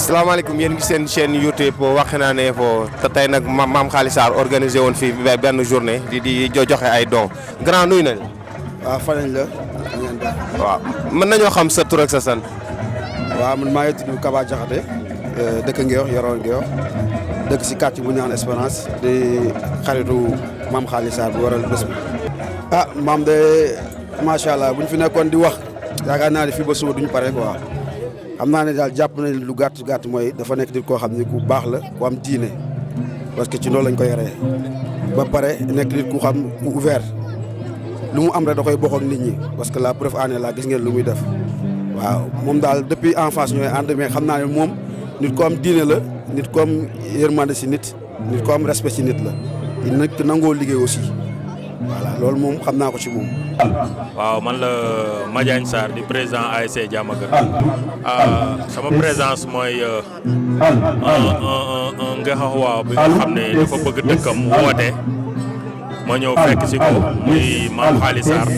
salaamaaleykum yéen ngi seen chaîne YouTube Wakhinane Info te tey nag Mame Khaly Sarr organisé woon fii benn journée di joxe ay dons grand nuyu nañ. waaw fan lañ la. waaw mën nañoo xam sa tur ak sa sant. waaw man maa ngi tudd Kaba Diakhaté dëkk Ngéyox Yoro Ngéyox dëkk si quartier bu ñu naan Espérance di xaritu Mame Khaly Sarr bu waral bés bi. ah maam de macha allah bu ñu fi nekkoon di wax yaakaar naa ne fii ba suba duñu pare quoi. xam naa ne daal jàpp nañ lu gàtt mooy dafa nekk nit koo xam ne ku baax la ku am diine parce que ci loolu lañ ko yoree ba pare nekk nit ku xam ku ouvert lu mu am rek da koy bokk ak nit ñi parce que la preuve en est là gis ngeen lu muy def waaw moom daal depuis enfance ñooy ànd mais xam naa ne moom nit ko am diine la nit ko am yërmande si nit ko am respect si nit la nit ki nangoo liggéey aussi voilà loolu moom xam naa ko ci moom. waaw man la Madiagne Sarr di président ASC Diamaguène sama présence mooy un Ngexoxwa bi nga xam ne dafa bëgg dëkkam woote ma ñëw fekk si ko muy Mame Khaly Sarr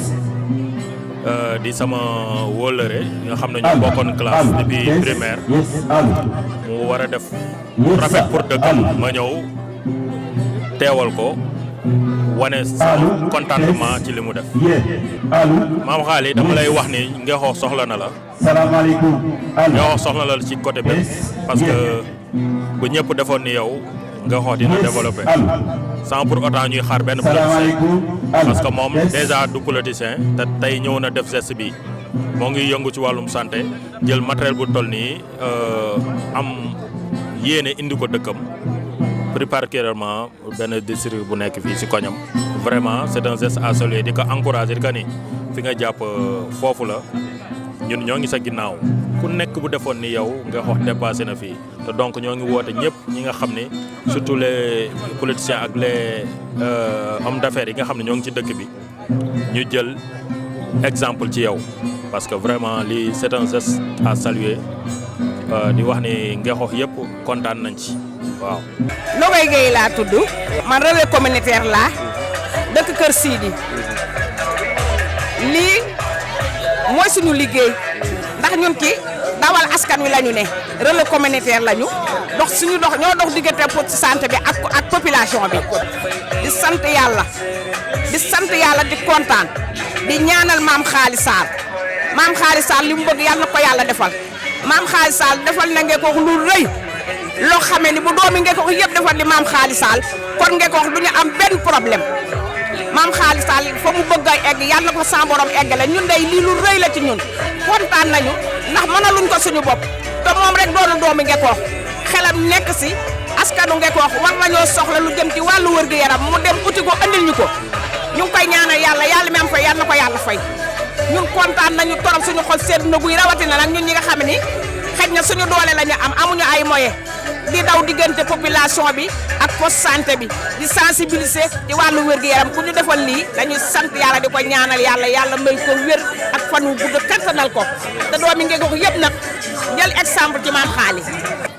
di sama wóllëre nga xam ne ñu bokkoon classe depuis primaire mu war a def rafet pour dëkkam ma ñëw teewal ko wane sama contentement ci li mu def Mame Khaly dama lay wax ni Ngexox soxla na la Ngexox soxla la ci côté bépp parce que bu ñëpp defoon ni yow Ngexox dina développé sans pour autant ñuy xaar benn politicien parce que moom déjà du politicien te tey ñëw na def geste bi moo ngi yëngu ci wàllum santé jël matériel bu toll nii am yéene indi ko dëkkam plus particulièrement benn district bu nekk fii ci koñam vraiment c'est un geste à saluer di ko encourager di ko ni fi nga jàpp foofu la ñun ñoo ngi sa ginnaaw ku nekk bu defoon ni yow Ngexox dépassé na fii te donc ñoo ngi woote ñëpp ñi nga xam ne surtout les politiciens ak les hommes d'affaires yi nga xam ne ñoo ngi ci dëkk bi ñu jël exemple ci yow parce que vraiment lii c'est un geste à saluer di wax ni Ngexox yëpp kontaan nañ ci waaw. Nogoy Gueye laa tudd man relais communautaire laa dëkk Kër Sidi lii mooy suñu liggéey ndax ñun ki dawal askan wi lañu ne relais communautaire lañu dox suñu dox ñoo dox diggante pour santé bi ak population bi di sant yàlla di kontaan di ñaanal Mame Khaly Sarr Mame Khaly Sarr li mu bëgg yàlla na ko yàlla defal Mame Khaly Sarr defal na Ngexox lu rëy loo xamee ni bu doomi Ngexox yëpp defal li Mame Khaly Sarr kon Ngexox du ñu am benn problème Mame Khaly Sarr fa mu bëgg a egg yàlla na ko sa borom eggale ñun day lii lu rëy la ci ñun kontaan nañu ndax mënaluñ ko suñu bopp te moom rek doonu doomi Ngexox xelam nekk si askanu Ngexox war nañoo soxla lu jëm ci wàllu wér-gu-yaram mu dem uti ko andil ñu ko ñu ngi koy ñaanal yàlla mi am fay yàlla na ko yàlla fay ñun kontaan nañu torop suñu xol sedd na guy rawatina nag ñun ñi nga xam ni xëj na suñu doole la ñu am amuñu ay moyens di daw diggante population bi ak poste santé bi di sensibiliser ci wàllu wér-gu-yaram ku ñu defal lii dañuy sant yàlla di ko ñaanal yàlla may ko wér ak fan wu gudd kattanal ko te doomi Ngexox yëpp nag jël exemple ci Mame Khaly.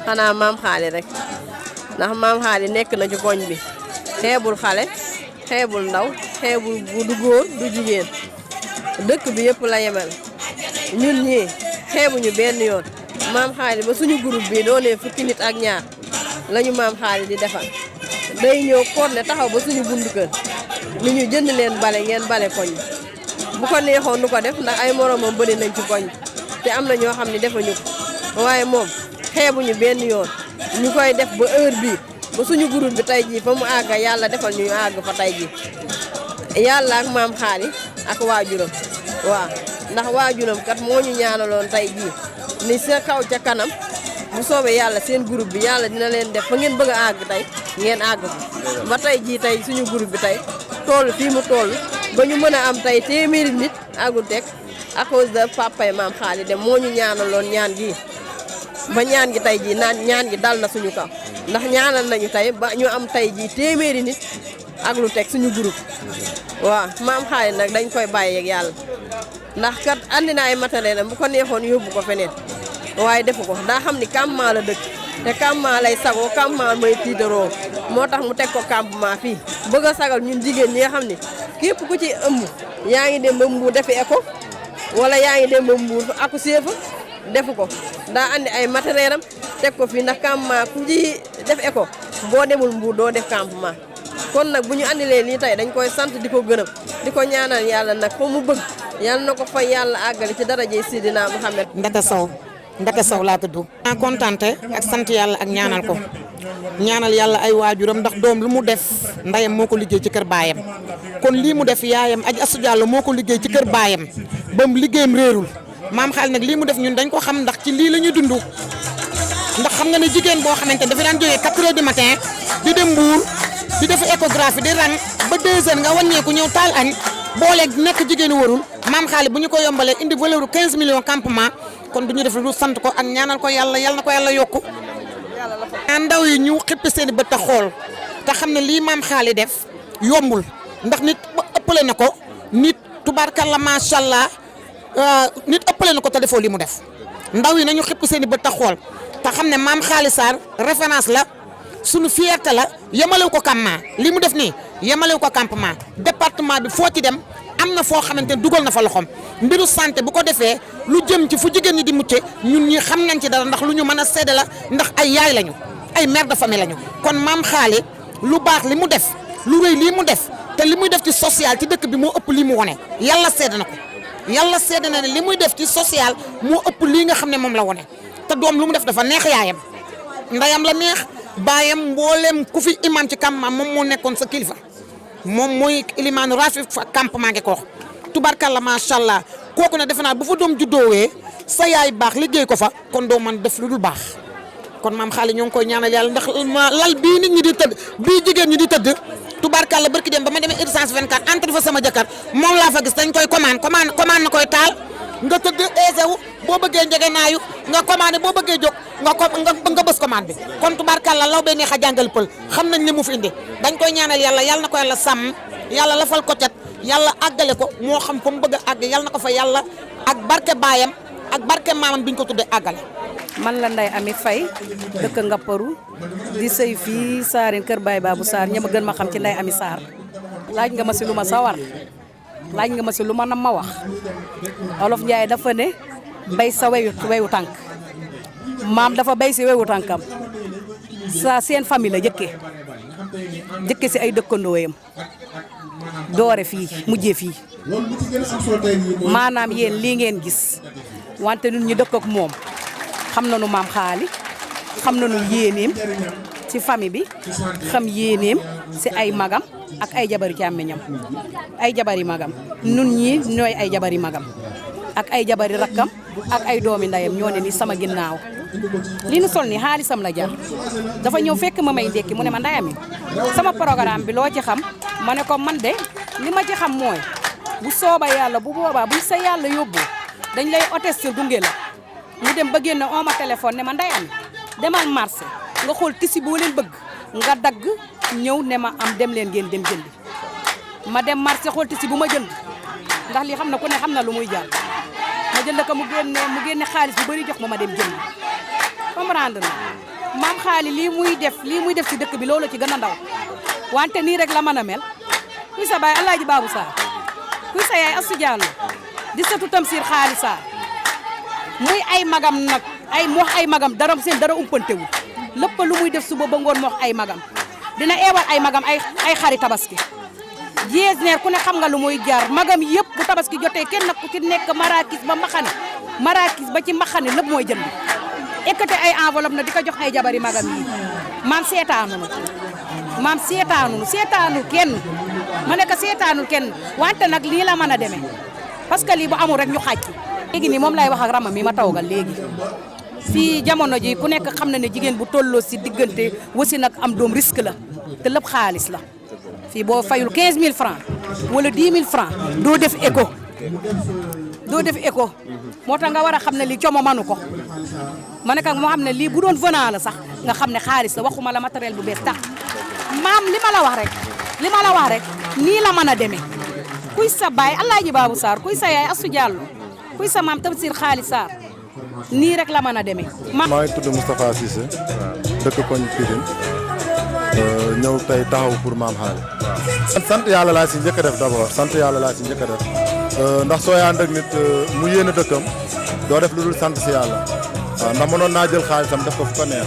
xanaa Mame Khaly rek ndax Mame Khaly nekk na ci koñ bi xeebul xale xeebul ndaw xeebul du góor du jigéen dëkk bi yëpp la yemal ñun ñii xeebuñu benn yoon. Mame Khaly ba suñu groupe bi doonee fukki nit ak ñaar lañu Mame Khaly di defal day ñëw korne taxaw ba suñu buntu kër ni ñu jënd leen bale ngeen bale koñ bu ko neexoon nu ko def ndax ay moromam bëri nañ ci koñ te am na ñoo xam ne defuñu ko waaye moom xeebuñu benn yoon ñu koy def ba heure bii ba suñu groupe bi tey jii fa mu àgga yàlla defal ñu àgg fa tey jii yàlla ak Mame Khaly ak waajuram waaw ndax waajuram kat moo ñu ñaanaloon tey jii ni sa kaw ca kanam bu soobee yàlla seen groupe bi yàlla dina leen def fa ngeen bëgg a àgg tey ngeen àgg fa ba tey jii tey suñu groupe bi tey toll fii mu toll ba ñu mën a am tey téeméeri nit àggul teg à cause de papay Mame Khaly dem moo ñu ñaanaloon ñaan gi ba ñaan gi tey jii ñaan gi dal na suñu kaw ndax ñaanal nañu tey ba ñu am tey jii téeméeri nit ak lu teg suñu groupe waaw Mame Khaly nag dañ koy bàyyi ak yàlla ndax kat andi na ay matériel am bu ko neexoon yóbbu ko feneen waaye defu ko daa xam ni campement la dëkk te campement lay sagoo campement may tiitaroo moo tax mu teg ko campement fii bëgg a sagal ñun jigéen ñi nga xam ni képp ku ci ëmb yaa ngi dem ba Mbour defi écho wala yaa ngi dem ba Mbour accoucher fa defu ko daa andi ay matériel am teg ko fii ndax campement ku ci def éco boo demul Mbour doo def campement kon nag bu ñu andilee lii tey dañ koy sant di ko gërëm di ko ñaanal yàlla nag fa mu bëgg yàlla na ko fa yàlla àggale ci daraje Sidina Muhammad. Ndata Sow laa tudd. maa kontante ak sant yàlla ak ñaanal ko ñaanal yàlla ay waajuram ndax doom lu mu def ndeyam moo ko liggéey ci kër baayam kon lii mu def yaayam Adji Astou Diallo moo ko liggéey ci kër baayam ba mu liggéeyam réerul maam xaali nag lii mu def ñun dañ ko xam ndax ci lii la ñuy dund ndax xam nga ne jigéen boo xamante ne dafa daan jógee 4 heures du matin di dem Mbour di def échographie di rang ba 2 heures nga wàññeeku ñëw taal añ booleeg nekk jigéenu warul maam xaali bu ñu ko yombalee indi valeur 15 millions campement kon du ñu def lu sant ko ak ñaanal ko yàlla na ko yàlla yokku ndaw yi ñu xippi seen i bët a xool te xam ne lii maam xaali def yombul ndax nit ëppale na ko nit tubaarkalla macha allah nit ëppale na ko te defoo lii mu def ndaw yi nañu xippi seen i bët a xool te xam ne maam Xaali Sarr référence la sunu fierté la yemalewu ko campement li mu def nii yemalewu ko campement département bi foo ci dem am na foo xamante ne dugal na fa loxoom mbiru santé bu ko defee lu jëm ci fu jigéen ñi di mucce ñun ñi xam nañ ci dara ndax lu ñu mën a seede la ndax ay yaay lañu ay mère de famille lañu kon maam Xaali lu baax li mu def lu rëy lii mu def te li muy def ci social ci dëkk bi moo ëpp lii mu wone yàlla seede na ko yàlla seede na ne li muy def ci social moo ëpp lii nga xam ne moom la wone te doom lu mu def dafa neex yaayam ndeyam la neex baayam mboolem ku fi imam ci campement moom moo nekkoon sa kilifa moom mooy ilimaan rafi fa campement ngi ko wax tubarkalla macha allah kooku ne defe naa bu fa doom juddoowee sa yaay baax liggéey ko fa kon doo man def lu dul baax kon maam Xaali ñoo ngi koy ñaanal yàlla ndax lal bii nit ñi di tëdd bii jigéen ñi di tëdd tubarkalla barki dem ba ma demee urgence 24 entre fa sama jëkkër moom laa fa gis dañ koy commande na koy taal nga tëdd eesewu boo bëggee njegenaayu nga commandé boo bëggee jóg nga bës commande bi kon tubarkalla law bee neex a jàngal pël xam nañ li mu fi indi dañ koy ñaanal yàlla na ko yàlla sàmm yàlla lafal ko cat yàlla àggale ko moo xam fa mu bëgg a àgg yàlla na ko fa yàlla ak barke baayam ak barke maamam bi ñu ko tuddee àggale. man la Ndeye Amy Faye dëkk Ngapparu di sëy fii Saareen kër Baye Babou Sarr ña ma gën ma xam ci Ndeye Amy Sarr laaj nga ma si lu ma sawar laaj nga ma si lu ma nam ma wax Olof Njaay dafa ne bay sa weyu tànk maam dafa bay si weyu tànkam sa seen famille la jëkke si ay dëkkandooyam doore fii mujjee fii maanaam yéen lii ngeen gis wante ñun ñu dëkk ak moom xam nañu maam Xaali xam nañu yéeneem ci famille bi xam yéeneem ci ay magam ak ay jabari càmmiñam ay jabari magam nun ñii ñooy ay jabari magam ak ay jabari rakkam ak ay doomi ndeyam ñoo ne ni sama ginnaaw li nu sol ni xaalisam la jar dafa ñëw fekk ma may ndekki mu ne ma Ndeye Amy sama programme bi loo ci xam ma ne ko man de li ma ci xam mooy bu sooba yàlla bu boobaa buñ sa yàlla yóbbu dañ lay otestil gunge la mu dem ba génn on ma téléphone ne ma Ndeye Amy demal marché nga xool tisi boo leen bëgg nga dagg ñëw ne ma am dem leen ngeen dem jëndi ma dem marché xool tisi bu ma jënd ndax li xam na ku ne xam na lu muy jar ma jënd ko mu génne xaalis bu bëri jox ma dem jënd comprendre na maam Xaali lii muy def ci dëkk bi loolu ci gën a ndaw wante nii rek la mën a mel kuy sa baay Alaaji Babou Sarr kuy sa yaay Astou Diallo di sëtu Tamsir Xaali Sarr muy ay magam nag mu wax ay magam dara seen dara umpantewul lépp lu muy def suba ba ngoon mu wax ay magam dina eewal ay magam ay xari tabaski jeesneer ku ne xam nga lu muy jar magam yëpp bu tabaski jotee kenn nag ku ci nekk marakis ba ci mbaxane lépp mooy jënd ekkate ay enveloppe na di ko jox ay jabari magam yi maam seetaanunu kenn ma nekk seetaanul kenn wante nag lii la mën a demee parce que lii bu amul rek ñu xaaj léegi nii moom lay wax ak rama mi ma tawgal léegi fii jamono ji ku nekk xam na ne jigéen bu tolloo si diggante wasi nag am doom risque la te lépp xaalis la fii boo fayul 15000 francs wala 10000 francs doo def écho moo tax nga war a xam ne lii coomo manu ko ma ne moo xam ne lii bu doon venant la sax nga xam ne xaalis la waxuma la matériel bu bees tax maam li ma la wax rek nii la mën a demee kuy sa baay Alaaji Babou Sarr kuy sa yaay Astou Diallo kuy sa maam Tamsir Xaali Sarr nii rek la mën a demee. maa ngi tudd Moustapha Cissé dëkk koñ Pikine ñëw tey taxaw pour maam Xaali. sant yàlla laa si njëkk a def d'abord sant yàlla laa si njëkk a def ndax soo ànd ak nit mu yéene dëkkam doo def lu dul sant si yàlla waaw ndax mënoon naa jël xaalisam def ko fu ko neex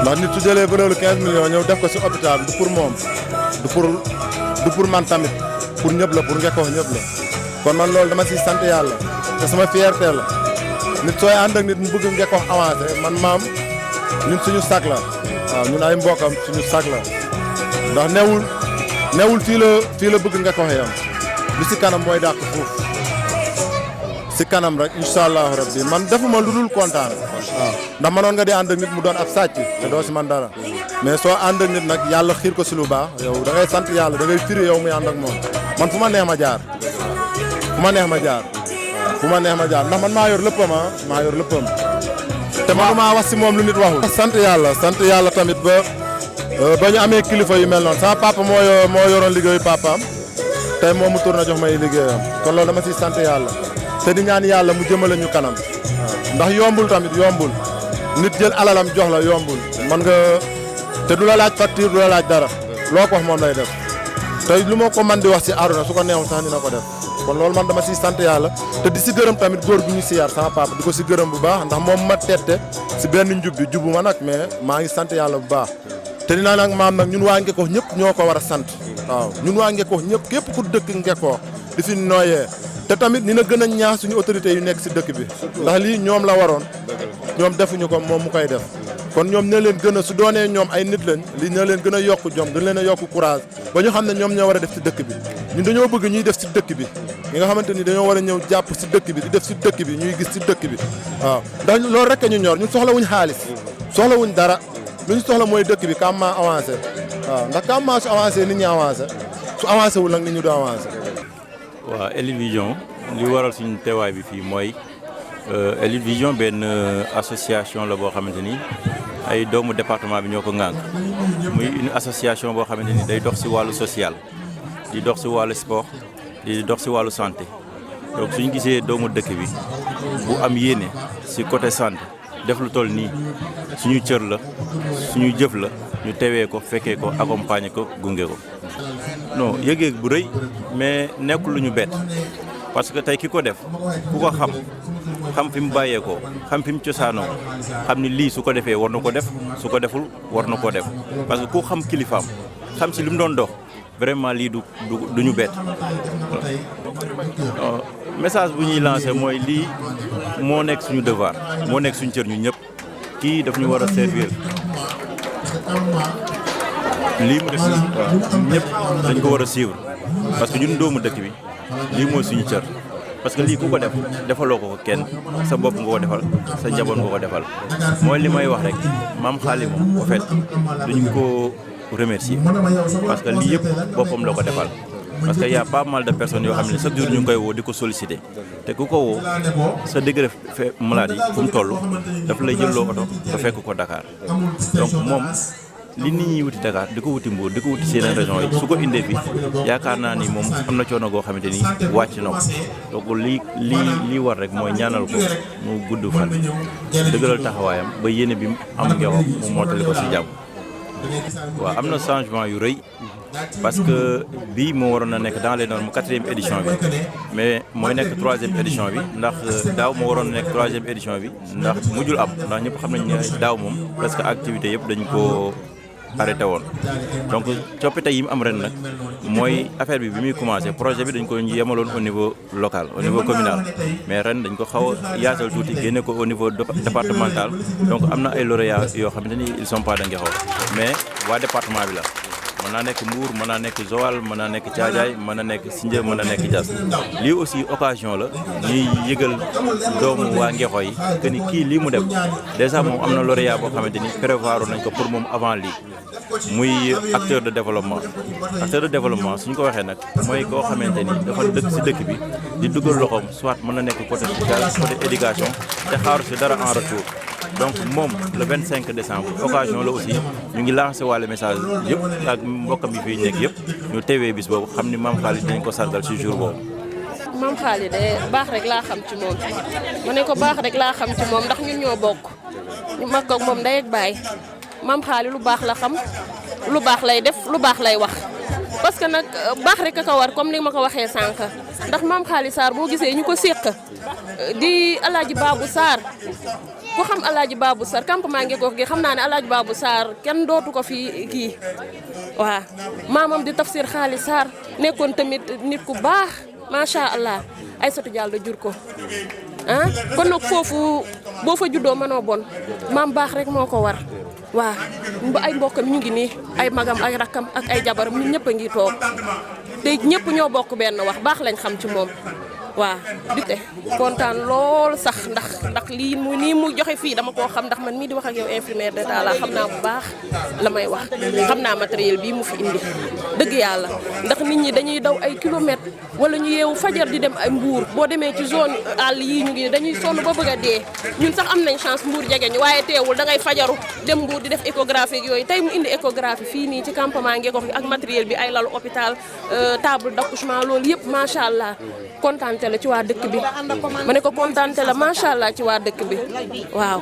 ndax nit su jëlee valeur 15 millions ñëw def ko si hôpital du pour moom du pour man tamit pour ñëpp la pour Ngeko ñëpp la kon man loolu dama siy sant yàlla te sama fierté la nit sooy ànd ak nit mu bëgg Ngeko avancé man maam ñun suñu sag la waaw ñun ay mbokam suñu sag la ndax newul fii la bëgg Ngeko yam li si kanam mooy dàq foofu si kanam rek incha allahu rabbi man defuma lu dul kontaan waaw ndax mënoon nga di ànd ak nit mu doon ab sàcc te doo si man dara mais soo ànd ak nit nag yàlla xiir ko si lu baax yow da ngay sant yàlla da ngay firi yow muy ànd ak moom man fu ma neex ma jaar ndax man maa yor léppam maa yor léppam te manuma wax si moom lu nit waxul. sant yàlla tamit ba ñu amee kilifa yu mel noonu sama papa moo yoroon liggéeyu papaam tey moom mu tourné jox may liggéeyam kon loolu dama siy sant yàlla te di ñaan yàlla mu jëmale ñu kanam ndax yombul tamit yombul nit jël alalam jox la yombul man nga te du la laaj facture du la laaj dara loo ko wax moom lay def te lu ma ko man di wax si àdduna su ko neexoon sax dina ko def kon loolu man dama siy sant yàlla te di si gërëm tamit góor gu ñu si yar sama papa di ko si gërëm bu baax ndax moom ma tette si benn njub bi jubu ma nag mais maa ngi sant yàlla bu baax te dinaa nag maam nag ñun waa Ngeko ñëpp ñoo ko war a sant waaw ñun waa Ngeko ñëpp képp ku dëkk Ngeko di fi nooyee te tamit ni na gën a ñaax suñu autorités yu nekk si dëkk bi ndax lii ñoom la waroon ñoom defuñu ko moom mu koy def kon ñoom ne leen gën a su doonee ñoom ay nit lañ lii ne leen gën a yokk jom gën leen a yokk courage ba ñu xam ne ñoom ñoo war a def si dëkk bi ñun dañoo bëgg ñuy def si dëkk bi ñi nga xamante ni dañoo war a ñëw jàpp si dëkk bi di def si dëkk bi ñuy gis si dëkk bi waaw ndax loolu rek ñu ñor ñun soxlawuñ xaalis soxlawuñ dara lu ñu soxla mooy dëkk bi Campement avancé waaw ndax Campement su avancé nit ñi avancé su avancé wul nag nit ñi du avancé. waaw Elite Vision li waral suñu teewaay bi fii mooy Elite Vision benn association la boo xamante ni ay doomu département bi ñoo ko ŋànk muy une association boo xamante ni day dox si wàllu social di dox si wàllu sport di dox si wàllu santé donc suñu gisee doomu dëkk bi bu am yéene si côté santé def lu toll nii suñu cër la suñu jëf la ñu tewee ko fekkee ko accompagner ko gunge ko non yëg-yëg bu rëy mais nekkul lu ñu bett parce que tey ki ko def ku ko xam fi mu bàyyeekoo xam fi mu cosaanoo xam ni lii su ko defee war na ko def su ko deful war na koo def parce que ku xam kilifaam xam si li mu doon dox vraiment lii du ñu bett message bu ñuy lancé mooy lii moo nekk suñu devoir moo nekk suñu cër ñu ñëpp kii daf ñu war a servir lii mu def ñëpp dañ ko war a suivre parce que ñun doomu dëkk bi lii mooy suñu cër parce que lii ku ko def defaloo ko kenn sa bopp nga ko defal sa njaboot nga ko defal mooy li may wax rek maam xaali moom en fait duñ ko remercier parce que lii yëpp boppam la ko defal parce que y a pas mal de personnes yoo xam ne chaque jour ñu ngi koy woo di ko solliciter te ku ko woo sa degré maladie fu mu toll daf lay jëlloo oto ba fekk ko Dakar donc moom li nit ñi wuti Dakar di ko wuti Mbour di ko wuti seen région yi su ko indee fi yaakaar naa ni moom am na coono goo xamante ni wàcc na ko donc lii war rek mooy ñaanal ko mu gudd fan dëgëral taxawaayam ba yéene bi am Ngeko mu mottali ko si jàmm. waaw am na changement yu rëy parce que bii moo waroon a nekk dans les normes 4e édition bi mais mooy nekk 3e édition bi ndax daaw moo waroon a nekk 3e édition bi ndax mujjul am ndax ñëpp xam nañ ne daaw moom presque activité yëpp dañ ko arrêté woon donc coppite yi mu am ren nag mooy affaire bi muy commencé projet bi dañ ko yemaloon au niveau local au niveau communal mais ren dañ ko xaw a yaatal tuuti génne ko au niveau départemental donc am na ay lauréats yoo xamante ni ils sont pas de Ngeko mais waa département bi la mën naa nekk Mbour mën naa nekk Joal mën naa nekk Thiadiaye mën na nekk Sindia mën na nekk Diass lii aussi occasion la ñuy yëgal doomu waa Ngeko yi que ni kii lii mu def déjà moom am na lauréat boo xamante ni prévoir nañ ko pour moom avant lii muy acteur de développement suñ ko waxee nag mooy koo xamante ni dafa dëkk si dëkk bi di dugal loxoom soit mën na nekk côté social côté éducation te xaaru si dara en retour donc moom le 25 décembre occasion la aussi ñu ngi lancé wàlle message yëpp ak mbokkam yi fiy nekk yëpp ñu teewee bis boobu xam ni Mame Khaly dañ ko sargal si jour boobu. Mame Khaly de baax rek laa xam ci moom ma ne ko baax rek laa xam ci moom ndax ñun ñoo bokk ñu mag ak moom ndey ak baay Mame Khaly lu baax la xam lu baax lay def lu baax lay wax parce que nag baax rek a ko war comme ni ma ko waxee sànq ndax maam Xaali Sarr boo gisee ñu ko séq di Alaaji Babou Sarr ku xam Alaaji Babou Sarr campement Ngékoox gi xam naa ne Alaaji Babou Sarr kenn dootu ko fi kii waaw maamam di Tafsir Xaali Sarr nekkoon tamit nit ku baax macha allah Aysatu Diallo jur ko ah kon nag foofu boo fa juddoo mënoo bon maam baax rek moo ko war waaw ay mbokkam ñu ngi nii ay magam ay rakkam ak ay jabaram ñun ñëpp a ngi toog te ñëpp ñoo bokk benn wax baax lañ xam ci moom waaw di te kontaan lool sax ndax lii mu nii mu joxe fii dama koo xam ndax man mii di wax ak yow infirmière d'état la xam naa bu baax la may wax xam naa matériel bii mu fi indi dëgg yàlla ndax nit ñi dañuy daw ay kilomètres wala ñu yeewu fajar di dem ay Mbour boo demee ci zone àll yii ñu ngi dañuy sonn ba bëgg a dee ñun sax am nañ chance Mbour jege ñu waaye teewul da ngay fajaru dem Mbour di def échographie ak yooyu tey mu indi échographie fii nii ci campement Ngékoox ak matériel bi ay lalu hôpital table d'accouchement loolu yëpp macha allah kontaante la ci waa dëkk bi ma ne ko kontaante la macha allah ci waa dëkk bi waaw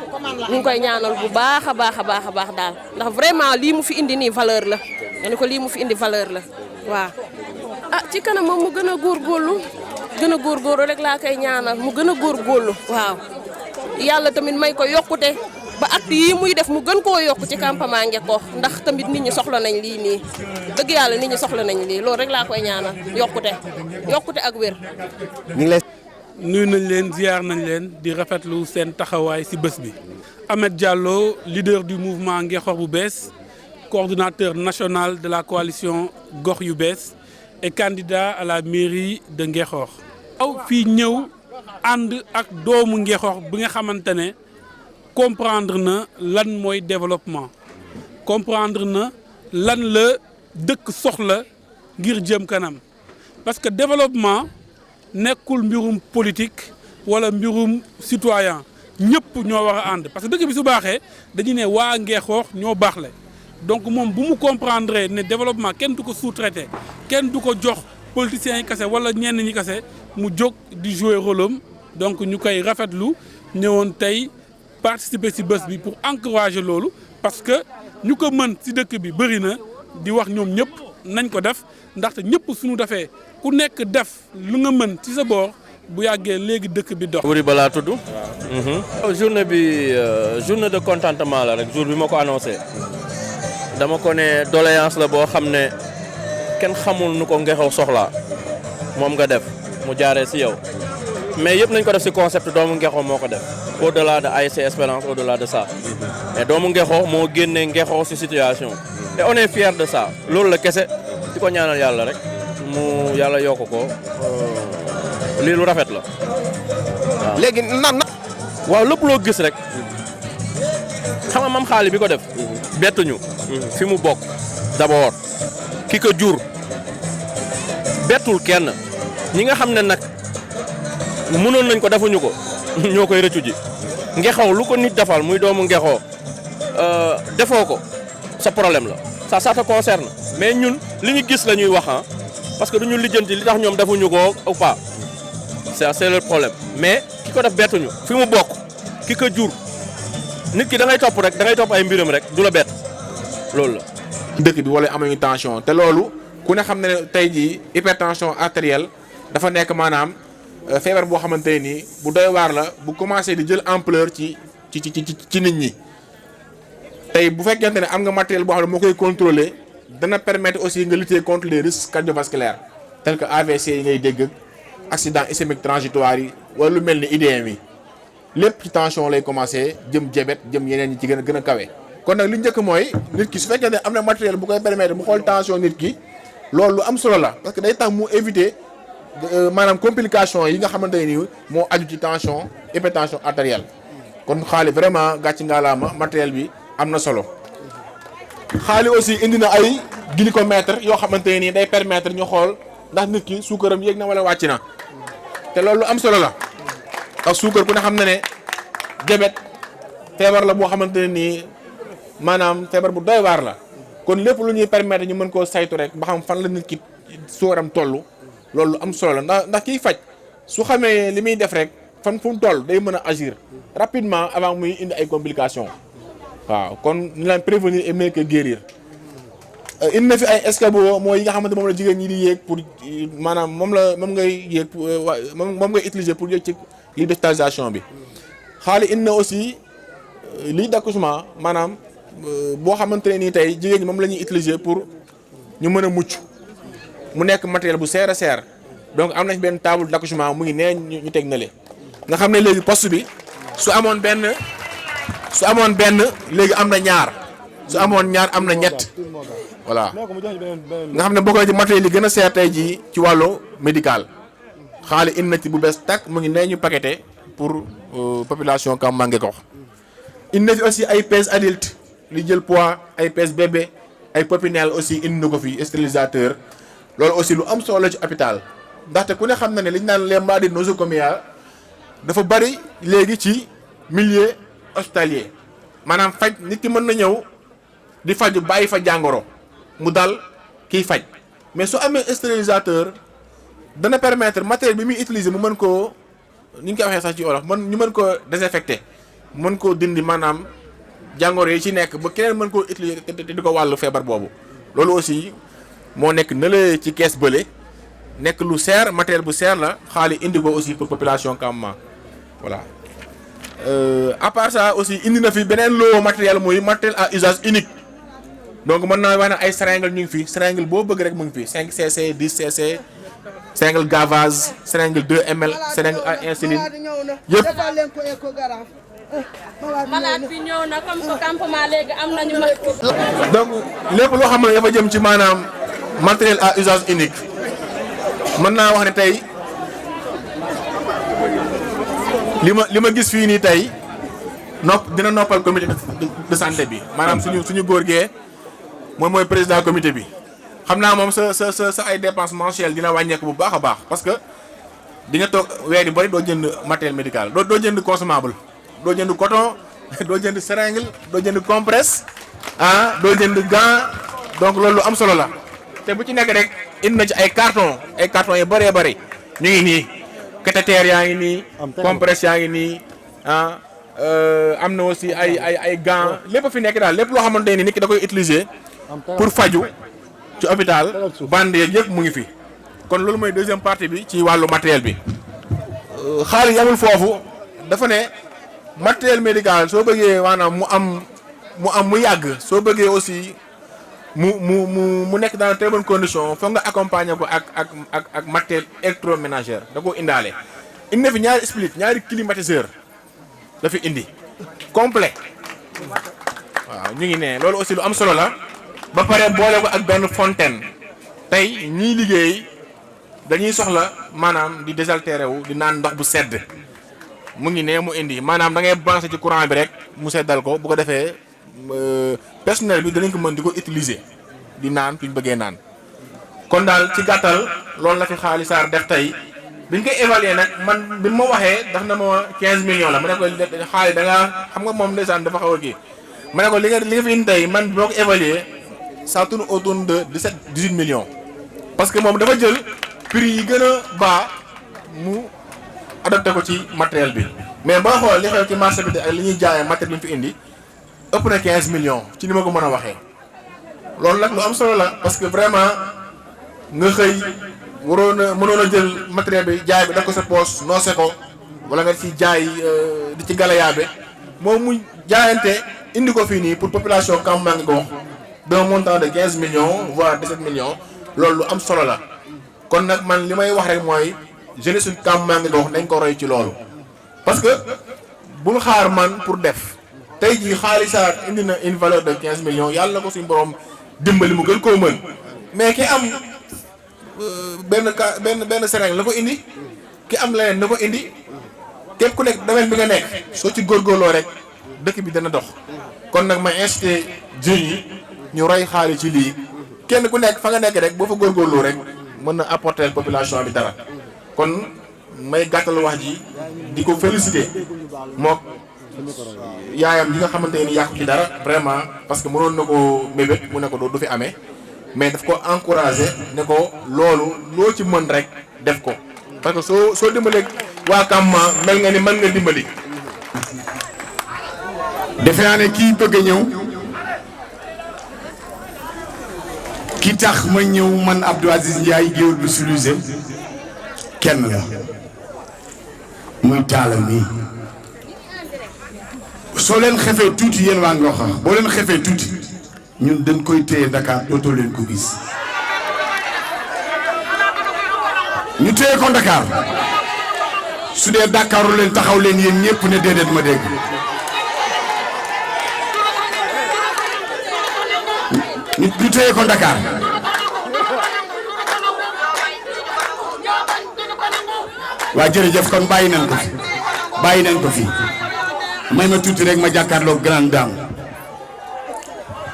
ñu ngi koy ñaanal bu baax a baax a baax a baax daal ndax vraiment lii mu fi indi nii valeur la ma ne ko lii mu fi indi valeur la waaw. ah ci kanam moom mu gën a góorgóorlu rek laa koy ñaanal mu gën a góorgóorlu waaw yàlla tamit may ko yokkute ba at yii muy def mu gën koo yokk ci campement Ngékoox ndax tamit nit ñi soxla nañ lii nii dëgg yàlla nit ñi soxla nañ lii loolu rek laa koy ñaanal yokkute ak wér. nuyu nañ leen ziar nañ leen di rafetlu seen taxawaay ci bés bi. Ahmed Diallo leader du mouvement Ngékoox bu bees coordonnateur national de la coalition Gox yu bees et candidat à la mairie de Ngékoox. aw fii ñëw ànd ak doomu Ngékoox bi nga xamante ne comprendre na lan mooy développement comprendre na lan la dëkk soxla ngir jëm kanam parce que développement nekkul mbirum politique wala mbirum citoyen ñëpp ñoo war a ànd parce que dëkk bi su baaxee dañu ne waa Ngékoox ñoo baaxle donc moom bu mu comprendre ne développement kenn du ko sous-traité kenn du ko jox politiciens yi kese wala ñenn ñi kese mu jóg di jouer rôle am donc ñu koy rafetlu ñëwoon tey participer ci bés bi pour encourager loolu parce que ñu ko mën ci dëkk bi bëri na di wax ñoom ñëpp nañ ko def ndaxte ñëpp suñu defee ku nekk def lu nga mën ci sa boor bu yàggee léegi dëkk bi dox. Wuri balaa tudd. journée bi journée de contentement la rek jour bi ma ko annoncé dama ko ne doléance la boo xam ne kenn xamul nu ko Ngékoox soxlaa moom nga def mu jaaree ci yow mais yëpp nañ ko def ci concept doomu Ngékoox moo ko def au-delà de ASC Espérance au-delà de ça mais doomu Ngékoox moo génnee Ngékoox ci situation et on est fier de ça loolu la kese di ko ñaanal yàlla rek mu yàlla yokk ko lii lu rafet la waaw. léegi nan waaw lépp loo gis rek xam nga Mame Xaali bi ko def bettuñu fi mu bokk d'abord ki ko jur bettul kenn ñi nga xam ne nag mënoon nañ ko defuñu ko ñoo koy rëccu ji Ngékoox lu ko nit defal muy doomu Ngékoox defoo ko sa problème la ça te concerne mais ñun li ñu gis la ñuy wax parce que duñu lijjanti li tax ñoom defuñu ko ou pas c'est le problème mais ki ko def bettuñu fi mu bokk ki ko jur nit ki da ngay topp rek da ngay topp ay mbiram rek du la bett loolu la. dëkk bi wala amuñu tension te loolu ku ne xam ne tey jii hypertension artérielle dafa nekk maanaam feebar boo xamante ne nii bu doy waar la bu commencé di jël ampleur ci nit ñi tey bu fekkente ne am nga matériel boo xam ne moo koy contrôler dana permettre aussi nga lutter contre les risques cardiovasculaires tels que AVC yi ngay dégg accident ischémique transitoire yi wala lu mel ni IDM yi lépp ci tension lay commencé jëm diabète jëm yeneen ñi ci gën a kawe. kon nag li njëkk mooy nit ki su fekkee ne am na matériel bu koy permettre mu xool tension nit ki loolu lu am solo la parce que day tax mu éviter maanaam complication yi nga xamante ne nii moo aju ci tension hypertension artérielle kon Xaali vraiment gàcc ngaalaama matériel bi am na solo. Xaali aussi indi na ay glycomètre yoo xamante ne nii day permettre ñu xool ndax nit ki suukaram yéeg na wala wàcc na te loolu lu am solo la ak suukar ku ne xam na ne diabète feebar la boo xamante ne nii maanaam feebar bu doy waar la kon lépp lu ñuy permettre ñu mën koo saytu rek ba xam fan la nit ki suukaram toll loolu lu am solo la ndax kiy faj su xamee li muy def rek fan fu mu toll day mën a agir rapidement avant muy indi ay complications waaw kon ñu leen prévenir et mieux que guérir indi na fi ay escabeau mooy yi nga xamante moom la jigéen ñi di yéeg pour maanaam moom ngay yéeg moom ngay utiliser pour yéeg ci lii d'hospitalisation bi. xaali indi na aussi lii d'accouchement maanaam boo xamante ne nii tey jigéen ñi moom la ñuy utiliser pour ñu mën a mucc mu nekk matériel bu seer a seer donc am nañ benn table d'accouchement mu ngi nee ñu teg na le nga xam ne léegi poste bi su amoon benn léegi am na ñaar su amoon ñaar am na ñett voilà nga xam ne bokk na ci matériel yi gën a seer tey jii ci wàllu médical xaali indi na ci bu bees tàkk mu ngi nee ñu paqueté pour population Kam Manguékokh indi na fi aussi ay pèse adulte li jël poids ay pèse bébé ay popinel aussi indi na ko fi stérilisateur loolu aussi lu am solo ci hôpital ndaxte ku ne xam na ne li ñu naan les maladies nosocomiales dafa bari léegi ci milieu hospitalier maanaam faj nit ki mën na ñëw di faju bàyyi fa jàngoro mu dal kiy faj mais su amee stérilisateur dana permettre matériel bi muy utiliser mu mën koo ni ñu koy waxee sax ci wolof ñu mën koo désinfecter mën koo dindi maanaam jàngoro yi ci nekk ba keneen mën koo utiliser te di ko wàllu feebar boobu loolu aussi moo nekk nële ci kees bële nekk lu seer matériel bu seer la xaali indi ko aussi pour population Kam voilà à part ça aussi indi na fi beneen loo matériel muy matériel à usage unique donc mën naa wax ne ay seringue ñu ngi fi seringue boo bëgg rek mu ngi fi 5 cc 10 cc seringue gavage seringue 2 ml seringue à insuline yëpp. malade bi ñëw na comme que campement léegi am nañu ma. donc lépp loo xam ne dafa jëm ci maanaam matériel à usage unique mën naa wax ne tey li ma gis fii nii tey dina noppal comité de santé bi maanaam suñu góor gee moom mooy président comité bi xam naa moom sa ay dépenses mensuelles dina wàññeeku bu baax a baax parce que di nga toog weer yu bari doo jënd matériel médical doo jënd consommable doo jënd coton doo jënd seringue doo jënd compresse doo jënd gant donc loolu lu am solo la te bu ci nekk rek indi na ci ay carton yu bëree bëri ñu ngi nii cathéter yaa ngi nii compresse yaa ngi nii am na aussi ay gants lépp fi nekk daal lépp loo xamante ni nit ki da koy utiliser pour faju ci hôpital bande yeeg yëpp mu ngi fi kon loolu mooy deuxième partie bi ci wàllu matériel bi xaalis yamul foofu dafa ne matériel médical soo bëggee maanaam mu yàgg soo bëggee aussi mu nekk dans de très bonnes conditions foog nga accompagner ko ak matériel électroménager da koo indaale indi na fi ñaari split ñaari climatiseur la fi indi complet waaw ñu ngi ne loolu aussi lu am solo la ba pare boole ko ak benn fontaine tey ñiy liggéey dañuy soxla maanaam di désaltérer wu di naan ndox bu sedd mu ngi ne mu indi maanaam da ngay branché ci courant bi rek mu seddal ko bu ko defee personnel bi danañ ko mën di ko utiliser di naan fi ñu bëggee naan kon daal ci gàttal loolu la fi Xaali Sarr def tey biñ koy évaluer nag man bi ma waxee daf na ma 15 millions la ma ne ko xaali da nga xam nga moom ndeysaan dafa xaw a kii ma ne ko li nga fi indi tey man boo ko évaluer ça tourne autour de 18 millions parce que moom dafa jël prix yi gën a bas mu adapté ko ci matériel bi mais boo xool li xew ci marché bi ak li ñuy jaayee matériel bi ñu fi indi ëpp na 15 millions ci ni ma ko mën a waxee loolu nag lu am solo la parce que vraiment nga xëy mënoon a jël matériel bi jaay bi def ko sa poche noose ko wala nga ci jaay di ci galayaabe moom mu jaayante indi ko fii nii pour population Kam Manguékokh d'un montant de 15 millions voire 17 millions loolu lu am solo la kon nag man li may wax rek mooy jeunesse su Kam Manguékokh nañ ko roy ci loolu parce que bul xaar man pour def tey jii Xaali Sarr indi na une valeur de 15 millions yàlla na ko suñu borom dimbali mu gën koo mën mais ki am benn seringue la ko indi ki am leneen na ko indi képp ku nekk domaine bi nga nekk soo ci góorgóorloo rek dëkk bi dana dox kon nag may incité jeunes yi ñu roy Xaali ci lii kenn ku nekk fa nga nekk rek boo fa góorgóorloo rek mën na apporter population bi dara kon may gàttal wax ji di ko féliciter mook yaayam yi nga xamante ni yàqu ci dara vraiment parce que mënoon na ko mébét mu ne ko du fi amee mais daf ko encouragé ne ko loolu loo ci mën rek def ko parce que soo dimbalee waa Kam mel nga ni mën nga dimbali. defe naa ne kii bëgg a ñëw ki tax ma ñëw man Abdou Aziz Ndiaye géwél bu Suluse kenn la muy Talla mi soo leen xefee tuuti yéen waa Ngor xam boo leen xefee tuuti ñun dañ koy téye Dakar dootoo leen ko gis ñu téye ko Dakar su dee Dakaru leen taxaw leen yéen ñëpp ne déedéet ma dégg ñu téye ko Dakar waa jërëjëf kon bàyyi nañ ko fi may ma tuuti rek ma jàkkaarloog grande dame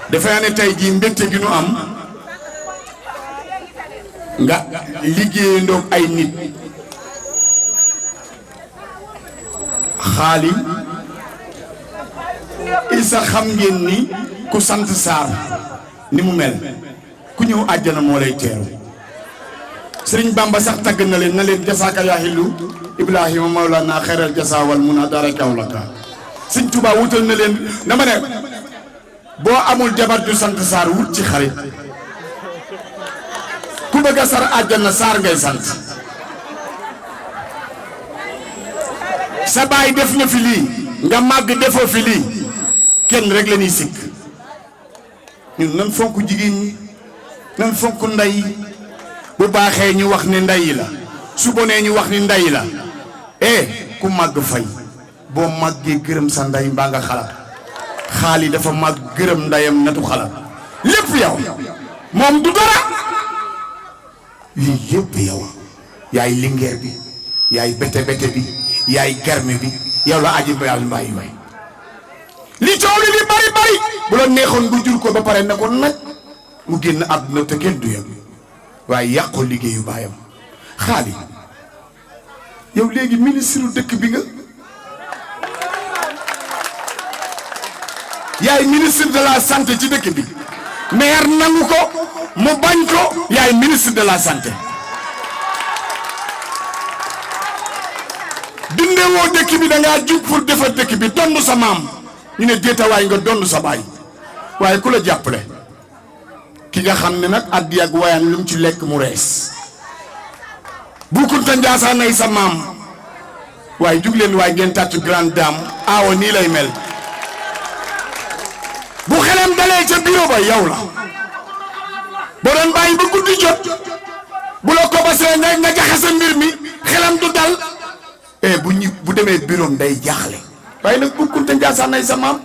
defe naa ne tey jii mbégte gi nu am nga liggéeyandoog ay nit xaali isa xam ngeen ni ku sant Sarr ni mu mel ku ñëw àjjana moo lay teeru Sëriñ Bamba sax tagg na leen jasaaka yaa xillu Ibrahima Mawlana xeral jasa wal mun a dara kawlaka Sëriñ Tuubaa wutal na leen dama ne boo amul jabar ju sant Sarr wut ci xarit ku bëgg a sar àjjana Sarr ngay sant sa baay def na fi lii nga màgg defoo fi lii kenn rek la ñuy sikk ñun nan fonk jigéen ñi nan fonk ndey bu baaxee ñu wax ni ndey la su bonee ñu wax ni ndey la ku màgg fay boo màggee gërëm sa ndey mbaa nga xalaat xaali dafa màgg gërëm ndeyam natu xalaat lépp yow moom du dara lii lépp yow yaay lingeer bi yaay bete bete bi yaay garme bi yow la aji bayal mbaay way li coow li bari bari bu la neexoon bu jur ko ba pare ne ko nag mu génn àdduna te kenn du yem waaye yàqu liggéeyu baayam xaali yow léegi ministre dëkk bi nga yaay ministre de la santé ci dëkk bi maire nangu ko mu bañ ko yaay ministre de la santé dundewoo dëkk bi da ngaa jug pour defar dëkk bi donn sa maam ñu ne déetawaay nga donn sa baay waaye ku la jàppale ki nga xam ne nag addi ak wayaan lu mu ci lekk mu rees Bu Kunta Njaasaan nay sa maam waaye jug leen waaye ngeen tàccu grande dame aawa nii lay mel bu xelam dalee ca bureau ba yow la boo doon bàyyi ba guddi jot bu la ko basee nga jaxase mbir mi xelam du dal bu demee bureau day jaaxle waaye nag Bu Kunta Njaasaan nay sa maam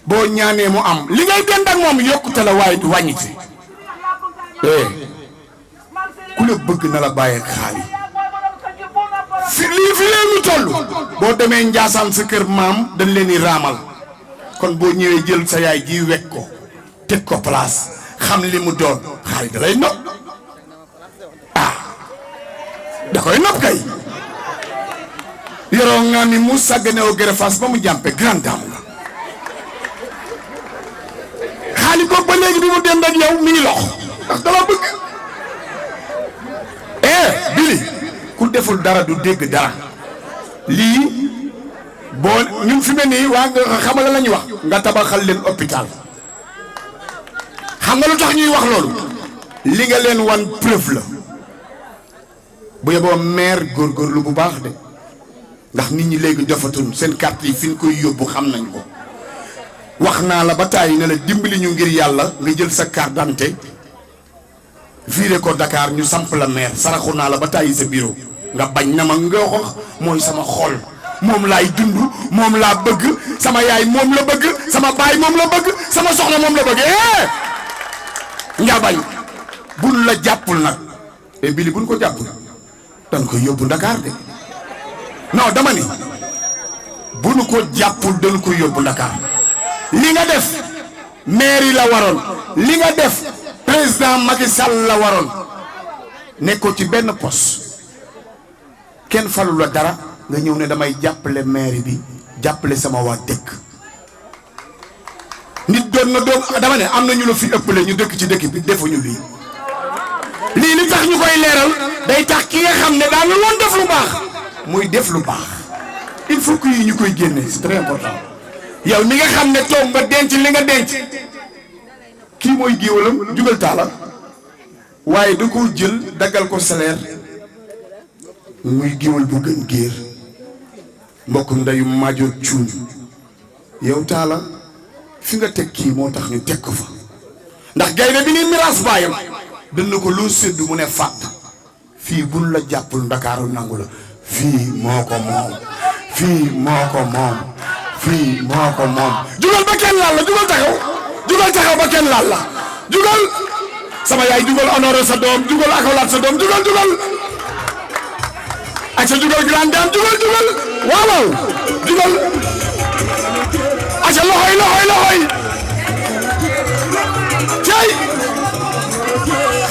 boo ñaanee mu am li ngay dend ak moom yokkute la waaye du wàññi ci ku la bëgg na la bàyyi xaali fi leen ñu toll boo demee Njaasaan sa kër maam dañ leen di raamal kon boo ñëwee jël sa yaay ji wekk ko teg ko place xam li mu doon xaali da lay nopp da koy nopp kay yoroo nga ni mu sàggane oo gërëfaas ba mu jàmpe grande dame la xaali boobu ba léegi bi mu dend ak yow mi ngi lox ndax dala bëgg Billy ku deful dara du dégg dara lii boo ñun fi mel nii waa nga xamal la ñuy wax nga tabaxal leen hôpital xam nga lu tax ñuy wax loolu li nga leen wan preuve la bu yeboo maire góorgóorlu bu baax de ndax nit ñi léegi dofatul seen carte yi fi ñu koy yóbbu xam nañ ko wax naa la ba tàyyi ne la dimbali ñu ngir yàlla nga jël sa carte d'identité viré ko Dakar ñu samp la maire saraxu naa la ba tàyyi sa bureau nga bañ na ma nga wax mooy sama xol moom laay dund moom laa bëgg sama yaay moom la bëgg sama baay moom la bëgg sama soxna moom la bëgg nga bañ buñ la jàppul nag Billy buñ ko jàppul dañ koy yóbbu Dakar de non dama ni buñ ko jàppul dañ koy yóbbu Dakar li nga def maire yi la waroon li nga def président Macky Sall la waroon nekkoo ci benn poste kenn falu la dara nga ñëw ne damay jàppale maire bi jàppale sama waa dëkk nit doon na doon dama ne am na ñu la fi ëppale ñu dëkk ci dëkk bi defuñu lii li tax ñu koy leeral day tax ki nga xam ne daal la woon def lu baax muy def lu baax il faut que yi ñu koy génne c'est très important yow mi nga xam ne toog nga denc li nga denc kii mooy géwalam jugal Talla waaye da koo jël daggal ko salaire muy géwal bu gën géer mbokk ndeyu maajoor cuun yow taala fi nga teg kii moo tax ñu teg ko fa ndax gaynde bi ni miraas baayam dana ko loo séddu mu ne fàtt fii buñ la jàppul ndakaaru nangu la fii moo ko moom fii moo ko moom fii moo ko moom jugal ba kenn laal la jugal taxaw ba kenn laal la jugal sama yaay jugal honoré sa doom jugal akolaat sa doom jugal ak sa jugal grand dame jugal waaw jugal ak sa loxoy cey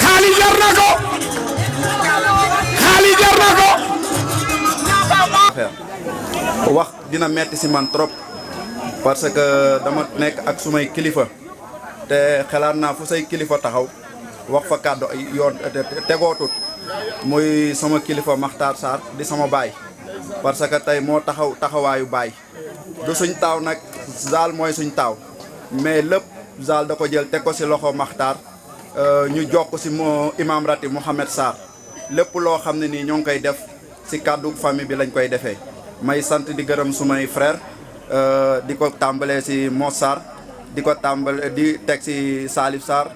xaalis jar na ko wax dina metti si man trop parce que dama nekk ak sumay kilifa te xalaat naa fu say kilifa taxaw wax fa kàddu ay yoon tegootut muy sama kilifa Makhtar Sarr di sama baay parce que tey moo taxawaayu baay du suñ taaw nag Zal mooy suñ taaw mais lépp Zal da ko jël teg ko si loxo Makhtar ñu jox ko si imam ratib Mouhamed Sarr lépp loo xam ne nii ñoo ngi koy def si kàddu famille bi lañ koy defee may sant di gërëm sumay frère di ko tàmbalee si Mos Sarr di ko tàmbale di teg si Salif Sarr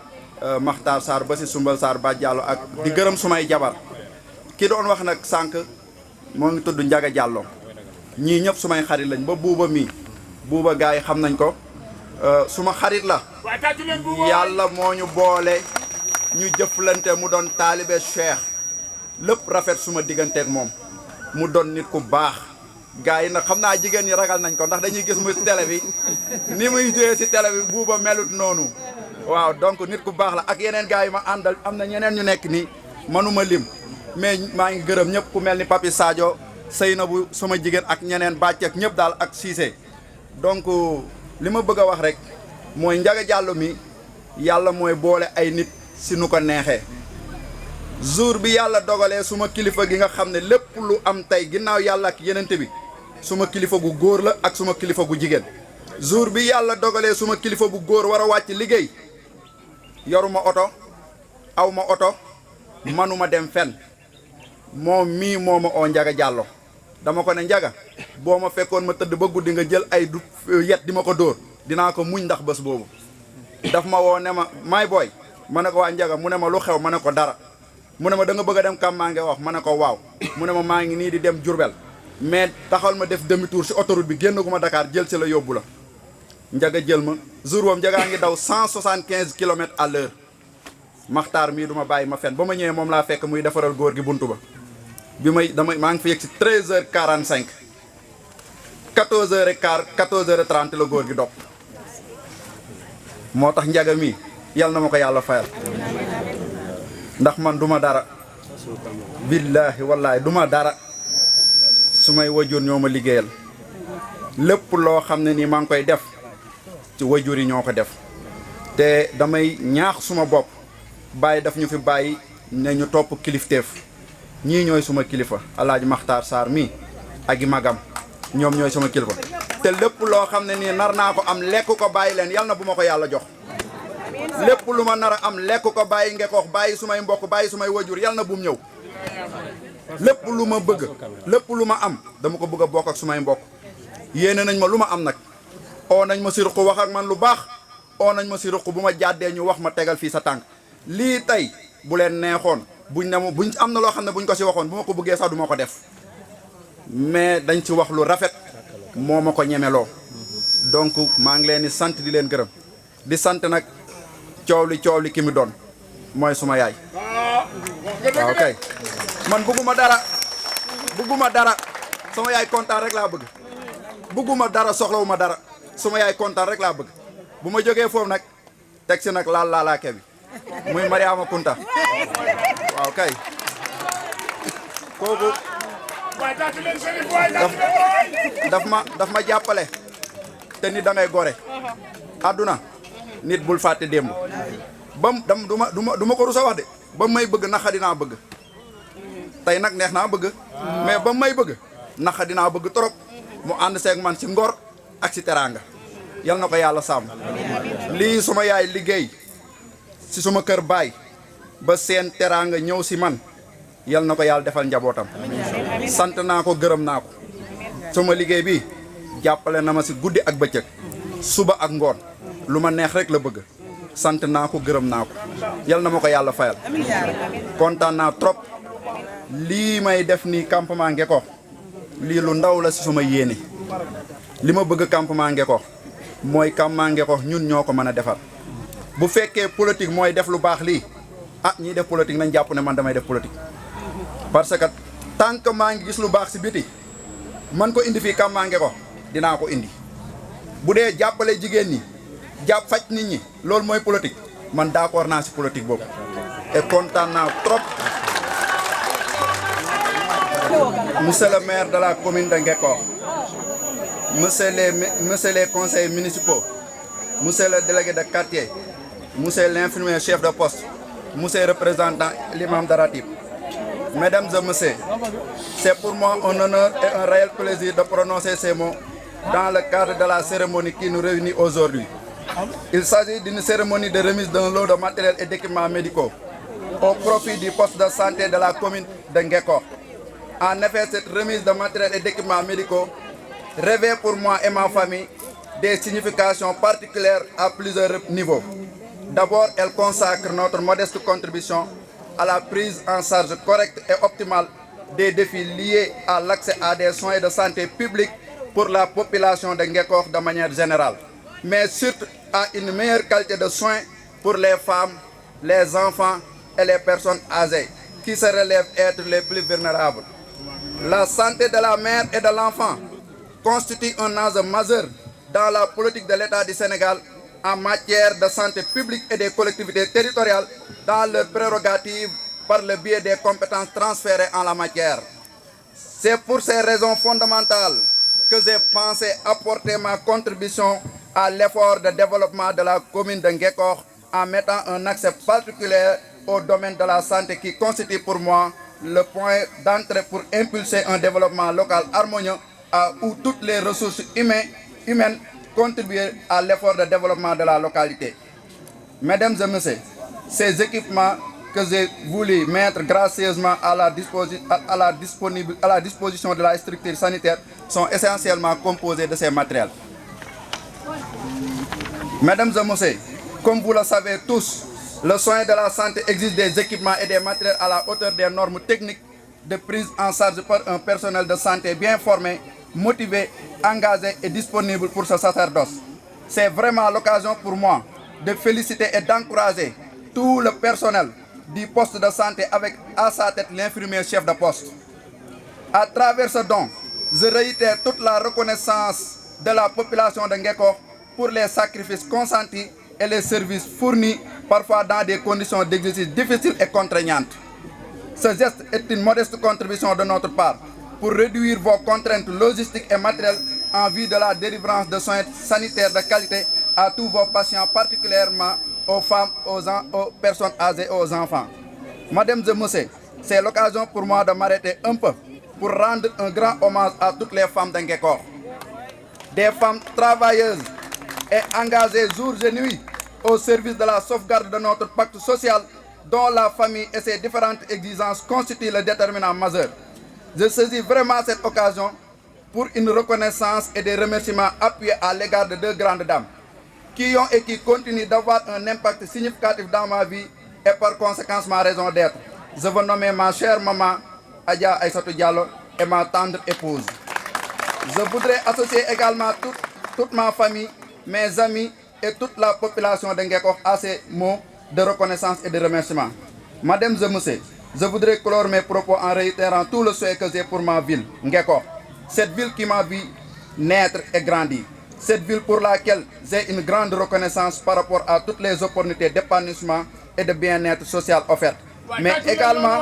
Makhtar Sarr ba si Sumbal Sarr ba Diallo ak di gërëm sumay jabar ki doon wax nag sànq moo ngi tudd Njaga Diallo ñii ñëpp sumay xarit lañ ba buuba mii buuba gars yi xam nañ ko suma xarit la yàlla moo ñu boole ñu jëflante mu doon taalibe Cheikh lépp rafet suma digganteeg moom mu doon nit ku baax gars yi nag xam naa jigéen ñi ragal nañ ko ndax dañuy gis muy télé bi ni muy jógee si télé bi buuba melut noonu waaw donc nit ku baax la ak yeneen gars yi ma àndal am na ñeneen ñu nekk nii manuma lim mais maa ngi gërëm ñëpp ku mel ni Papi Sadio Seynabou sama jigéen ak ñeneen bàcceek ñëpp daal ak Cissé donc li ma bëgg a wax rek mooy Njaga Diallo mi yàlla mooy boole ay nit si nu ko neexee jour bi yàlla dogalee suma kilifa gi nga xam ne lépp lu am tey ginnaaw yàlla ak yenente bi suma kilifa gu góor la ak suma kilifa gu jigéen jour bi yàlla dogalee suma kilifa bu góor war a wàcc liggéey yoruma oto awma oto manuma dem fenn moom mii moo ma oo Njaga Diallo dama ko ne Njaga boo ma fekkoon ma tëdd ba guddi nga jël ay du yet di ma ko dóor dinaa ko muñ ndax bés boobu daf ma woo ne ma may booy ma ne ko waa Njaga mu ne ma lu xew ma ne ko dara mu ne ma da nga bëgg a dem kam maa ngi wax ma ne ko waaw mu ne ma maa ngi nii di dem Diourbel mais taxal ma def demi tour si autoroute bi génn gu ma Dakar jël si la yóbbu la Njaga jël ma jour boobu Njaga ngi daw 175 kilomètres à l'heure Makhtar mii du ma bàyyi ma fen ba ma ñëwee moom laa fekk muy defaral góor gi buntu ba bi maa ngi fi yegg si 13h45 14h15 14h30 la góor gi dog moo tax Njaga mii yal na ma ko yàlla fayal ndax man duma dara billaahi wallaahi duma dara su may wajur ñoo ma liggéeyal lépp loo xam ne nii maa ngi koy def ci wajur yi ñoo ko def te damay ñaax suma bopp bàyyi daf ñu fi bàyyi ne ñu topp kilifteef ñii ñooy suma kilifa Alaaji Makhtar Sarr mii ak i magam ñoom ñooy suma kilifa te lépp loo xam ne nii nar naa ko am lekk ko bàyyi leen yal na bu ma ko yàlla jox lépp lu ma nar a am lekk ko bàyyi ngekoox bàyyi sumay mbokk bàyyi sumay wajur yal na bum ñëw lépp lu ma bëgg lépp lu ma am dama ko bëgg a bokk ak sumay mbokk yéene nañ ma lu ma am nag oo nañ ma si ruq wax ak man lu baax oo nañ ma si ruq bu ma jàddee ñu wax ma tegal fii sa tànk lii tey bu leen neexoon buñ ne buñ am na loo xam ne buñ ko si waxoon bu ma ko bëggee sax du ma ko def mais dañ ci wax lu rafet moo ma ko ñemeloo donc maa ngi leen di sant di leen gërëm di sant nag coow li ki mu doon mooy suma yaay waaw kay man bëgguma dara sama yaay kontaan rek laa bëgg bëgguma dara soxlawuma dara suma yaay kontaan rek laa bëgg bu ma jógee foofu nag teg si nag laalaake bi muy Mariama Kunta waaw kay kooku daf ma jàppale te nit da ngay gore àdduna nit bul fàtte démb bam du ma ko rusa wax de ba may bëgg naxa dinaa bëgg tey nag neex naa bëgg mais ba may bëgg naxa dinaa bëgg trop mu ànd seeg man si ngor ak si teraanga yal na ko yàlla sàmm lii suma yaay liggéey si suma kër baay ba seen teraanga ñëw si man yal na ko yàlla defal njabootam sant naa ko gërëm naa ko sama liggéey bi jàppale na ma si guddi ak bëccëg suba ak ngoon lu ma neex rek la bëgg sant naa ko gërëm naa ko yal na ma ko yàlla fayal kontaan naa trop lii may def nii campement Ngeko lii lu ndaw la si suma yéene li ma bëgg campement Ngeko mooy campement Ngeko ñun ñoo ko mën a defar bu fekkee politique mooy def lu baax lii ah ñiy def politique nañ jàpp ne man damay def politique parce que tant que maa ngi gis lu baax si biti man ko indi fii campement Ngeko dinaa ko indi bu dee jàppale jigéen ñi jàpp faj nit ñi loolu mooy politique man d'accord naa si politique boobu et kontaan naa trop monsieur le maire de la commune de Ngeko monsieur les conseillers municipaux monsieur le délégué de quartier monsieur l'infirmier chef de poste monsieur le représentant l'imam de Ratib, mesdames et messieurs, c'est pour moi un honneur et un réel plaisir de prononcer ces mots dans le cadre de la cérémonie qui nous réunit aujourd'hui. Il s'agit d'une cérémonie de remise d'un lot de matériel et d'équipements médicaux au profit du poste de santé de la commune de Ngeko. En effet, cette remise de matériel et d'équipements médicaux revêt pour moi et ma famille des significations particulières à plusieurs niveaux. D'abord, elle consacre notre modeste contribution à la prise en charge correcte et optimale des défis liés à l'accès à des soins de santé publique pour la population de Ngeko de manière générale, mais surtout à une meilleure qualité de soins pour les femmes, les enfants et les personnes âgées qui se relèvent être les plus vulnérables. La santé de la mère et de l'enfant constitue un enjeu majeur dans la politique de l'État du Sénégal en matière de santé publique et des collectivités territoriales dans leurs prérogatives par le biais des compétences transférées en la matière. C'est pour ces raisons fondamentales que j'ai pensé apporter ma contribution à l'effort de développement de la commune de Ngeko en mettant un accès particulier au domaine de la santé qui constitue pour moi le point d'entrée pour impulser un développement local harmonieux où toutes les ressources humaines contribuent à l'effort de développement de la localité. Mesdames et messieurs, ces équipements que j'ai voulu mettre gracieusement à la disposition de la structure sanitaire sont essentiellement composés de ces matériels. Mesdames et messieurs, comme vous le savez tous, le soin de la santé exige des équipements et des matériels à la hauteur des normes techniques de prise en charge par un personnel de santé bien formé, motivé, engagé et disponible pour ce sacerdoce. C'est vraiment l'occasion pour moi de féliciter et d'encourager tout le personnel du poste de santé avec à sa tête l'infirmier chef de poste. À travers ce don, je réitère toute la reconnaissance de la population de Ngeko pour les sacrifices consentis et les services fournis parfois dans des conditions d'exercice difficiles et contraignantes. Ce geste est une modeste contribution de notre part pour réduire vos contraintes logistiques et matérielles en vue de la délivrance de soins sanitaires de qualité à tous vos patients, particulièrement aux femmes, aux personnes âgées et aux enfants. Mesdames et messieurs, c'est l'occasion pour moi de m'arrêter un peu pour rendre un grand hommage à toutes les femmes de Ngeko. Des femmes travailleuses et engagées jour et nuit au service de la sauvegarde de notre pacte social dont la famille et ses différentes exigences constituent le déterminant majeur. Je saisis vraiment cette occasion pour une reconnaissance et des remerciements appuyés à l'égard de deux grandes dames qui ont et qui continuent d'avoir un impact significatif dans ma vie et par conséquent ma raison d'être. Je veux nommer ma chère maman Adja Aïssatou Diallo et ma tendre épouse. Je voudrais associer également toute ma famille, mes amis et toute la population de Ngeko à ces mots de reconnaissance et de remerciement. Mesdames et messieurs, je voudrais clore mes propos en réitérant tout le souhait que j'ai pour ma ville, Ngeko. Cette ville qui m'a vu naître et grandir. Cette ville pour laquelle j'ai une grande reconnaissance par rapport à toutes les opportunités d'épanouissement et de bien-être social offertes. Mais également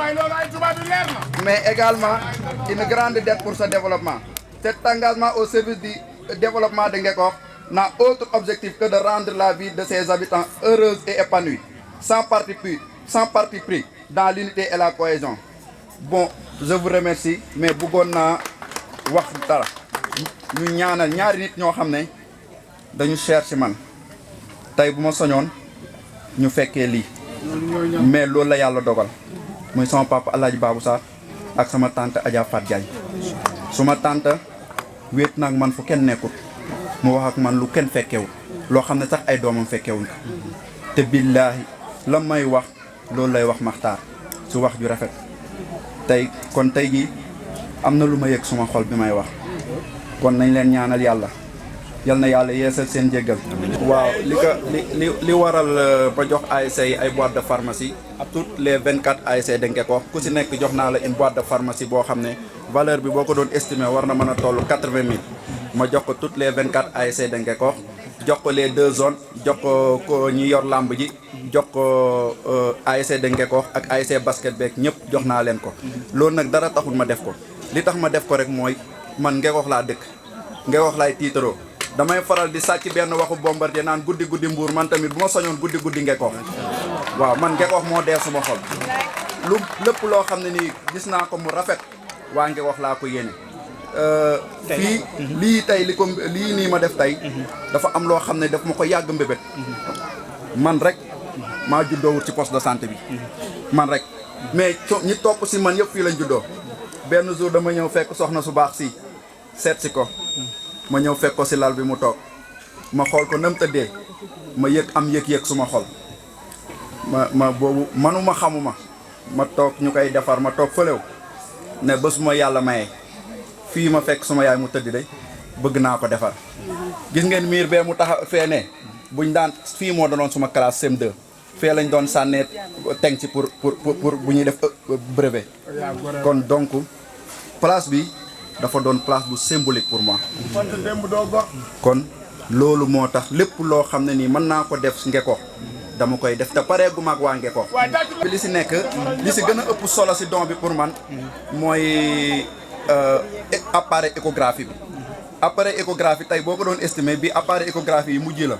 une grande dette pour ce développement. Cet engagement au service du développement de Ngeko n'a autre objectif que de rendre la vie de ses habitants heureuse et épanouie, sans parti pris, dans l'unité et la cohésion. Bon, je vous remercie, mais Bougonna wax dara ñu ñaanal ñaari nit ñoo xam ne dañu cher ci man tey bu ma soñoon ñu fekkee lii mais loolu la yàlla dogal muy sama papa El Hadj Babou Sarr ak sama tante Adja Fat Diagne suma tante wéet nag man fu kenn nekkut mu wax ak man lu kenn fekkewul loo xam ne sax ay doomam fekkewuñ ko te billaahi la may wax loolu lay wax Maxtaar su wax ju rafet tey kon tey jii am na lu ma yëg suma xol bi may wax kon nañ leen ñaanal yàlla yal na yàlla yeesal seen jéggal waaw li waral ba jox ASC yi ay boîte de pharmacie toutes les 24 ASC dañ ko ku si nekk jox naa la une boîte de pharmacie boo xam ne valeur bi boo ko doon estimé war na mën a toll 80 000 ma jox ko toutes les 24 ASC dañ ko jox ko les 2 zones jox ko ñi yor làmb ji jox ko ASC dañ ko ak ASC basket beeg ñëpp jox naa leen ko loolu nag dara taxul ma def ko li tax ma def ko rek mooy man Ngekoox laa dëkk Ngekoox laay tiitaroo damay faral di sàcc benn waxu Bombardier naan guddi guddi mbuur man tamit bu ma soñoon guddi guddi Ngekoox waaw man Ngekoox moo dee suma xol lu lépp loo xam ne nii gis naa ko mu rafet waa Ngekoox laa ko yéene fii lii tey lii nii ma def tey dafa am loo xam ne daf ma ko yàgg mbébét man rek maa juddoowut ci poste de santé bi man rek mais ñi topp si man yëpp fii lañ juddoo benn jour dama ñëw fekk soxna su baax si seet si ko ma ñëw fekk ko si lal bi mu toog ma xool ko nam tëddee ma am yëg-yëg suma xol ma boobu manuma xamuma ma toog ñu koy defar ma toog fëlew ne ba suma yàlla mayee fii ma fekk suma yaay mu tëdd de bëgg naa ko defar gis ngeen miir bee mu tax fee ne buñ daan fii moo doonoon suma classe CM2 fee lañ doon sànnee teng ci pour bu ñuy def brevet kon donc place bi dafa doon place bu symbolique pour moi kon loolu moo tax lépp loo xam ne nii mën naa ko def Ngekoox dama koy def te pareegu mag waa Ngekoox li si nekk li si gën a ëpp solo si don bi pour man mooy appareil échographie bi appareil échographie tey boo ko doon estimé bi appareil échographie yi mujj la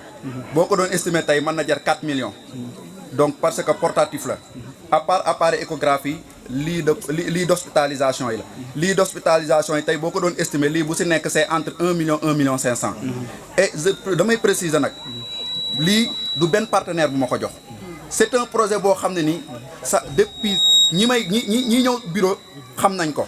boo ko doon estimé tey mën na jar 4 millions donc parce que portatif la à part appareil échographie lii d'hospitalisation yi la lii d'hospitalisation yi tey boo ko doon estimé lii bu si nekk c'est entre 1 million 1 million 500 et damay préciser nag lii du benn partenaire bu ma ko jox c'est un projet boo xam ne nii sa depuis ñi ñëw bureau xam nañ ko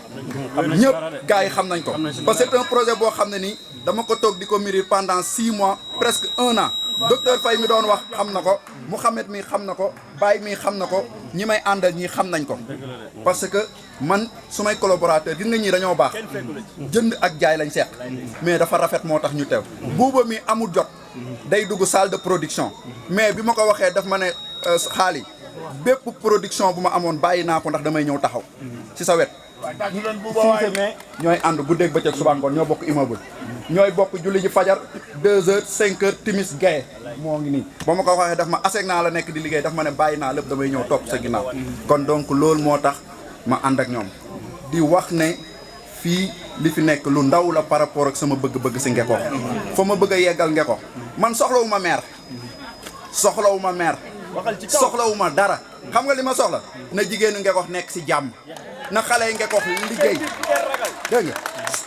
ñëpp gars yi xam nañ ko parce que c'est un projet boo xam ne nii dama ko toog di ko mûrir pendant 6 mois presque 1 an docteur Faye mi doon wax xam na ko Mouhamed mi xam na ko Baye mi xam na ko ñi may àndal ñii xam nañ ko parce que man su may collaborateur gis nga ñii dañoo baax jënd ak jaay lañ seq mais dafa rafet moo tax ñu teew buuba mi amul jot day dugg salle de production mais bi ma ko waxee daf ma ne xaali bépp production bu ma amoon bàyyi naa ko ndax damay ñëw taxaw ci sa wet Cissé mais ñooy ànd guddeeg bëccëg suba ngoon ñoo bokk immeuble ñooy bokk julli ji fajar 2 heures 5 heures timis gaye moo ngi nii ba ma ko waxee daf ma aseg naa la nekk di liggéey daf ma ne bàyyi naa lépp damay ñëw topp sa ginnaaw kon donc loolu moo tax ma ànd ak ñoom di wax ne fii li fi nekk lu ndaw la par rapport ak sama bëgg-bëgg si Ngekoox fa ma bëgg a yeggal Ngekoox man soxlawuma maire soxlawuma dara xam nga li ma soxla na jigéenu Ngekoox nekk si jàmm na xale yi Ngekoox liggéey dégg nga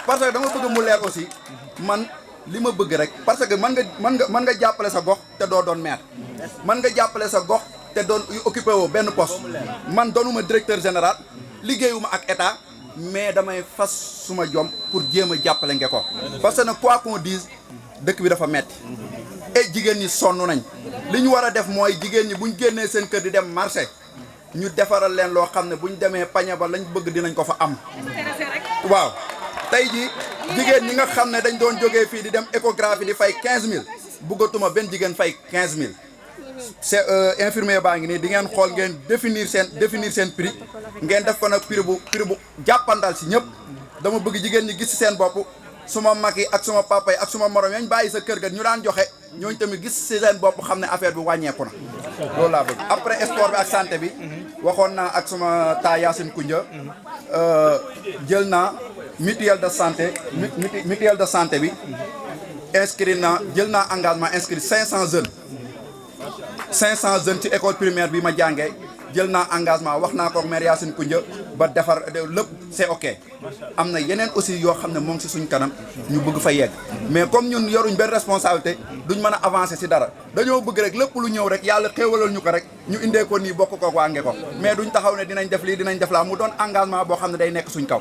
parce que dama bëgg mu leer aussi man li ma bëgg rek parce que mën nga jàppale sa gox te doo doon maire mën nga jàppale sa gox te doon occupé woo benn poste man doonuma directeur général liggéeyuma ak état mais damay fas suma jom pour jéem a jàppale Ngekoox parce que nag quoi qu'on dise dëkk bi dafa metti et jigéen ñi sonn nañ li ñu war a def mooy jigéen ñi buñ génnee seen kër di dem marché ñu defaral leen loo xam ne buñ demee pañe ba lañ bëgg dinañ ko fa am waaw tey ji jigéen ñi nga xam ne dañ doon jógee fii di dem échographie di fay 15000 bëggatuma benn jigéen fay 15000 c'est infirmier baa ngi nii di ngeen xool ngeen définir seen prix ngeen def ko nag prix bu jàppandal si ñëpp dama bëgg jigéen ñi gis si seen bopp suma mag yi ak suma papa yi ak suma morom yañ bàyyi sa kër ga ñu daan joxe ñooñu tamit gis si seen bopp xam ne affaire bi wàññeeku na loolu laa bëgg après sport bi ak santé bi waxoon naa ak suma taa Yacine Koundia jël naa mutuelle de santé bi jël naa engagement inscrit 500 jeunes ci école primaire bi ma jàngee jël naa engagement wax naa ko maire Yacine Koundia ba defar lépp c'est ok am na yeneen aussi yoo xam ne moo ngi si suñ kanam ñu bëgg fa yegg mais comme ñun yoruñ benn responsabilité duñ mën a avancer si dara dañoo bëgg rek lépp lu ñëw rek yàlla xéewalal ñu ko rek ñu indee ko nii bokk ko waa nge ko mais duñ taxaw ne dinañ def lii dinañ def laa mu doon engagement boo xam ne day nekk suñ kaw.